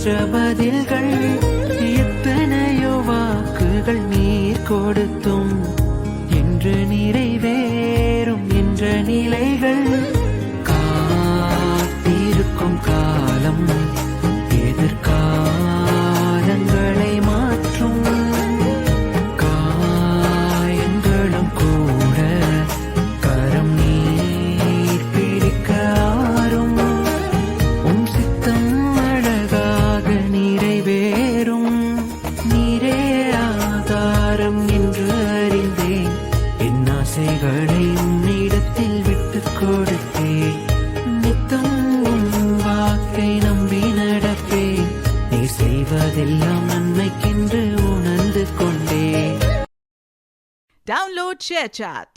என்ற பதில்கள், எத்தனையோ வாக்குகள் நீர் கொடுத்தும் என்று நிறைவேறும் என்ற நிலைகள், காத்திருக்கும் காலம் எதிர்காலங்களை மாற்றும், காயங்களும் கூட கரம் நீர் பிடிக்க ஆறும், உம் சித்தம் அழகாக நிறைவேறும், நீரே ஆதாரம் என்று அறிந்தேன், என் ஆசைகளை உன்னிடத்தில் விட்டுக் கொடுத்தேன், நித்தம் உன் வாக்கை நம்பி நடப்பேன், நீ செய்வதெல்லாம் நன்மைக்கென்று உணர்ந்து கொண்டேன். Download ShareChat.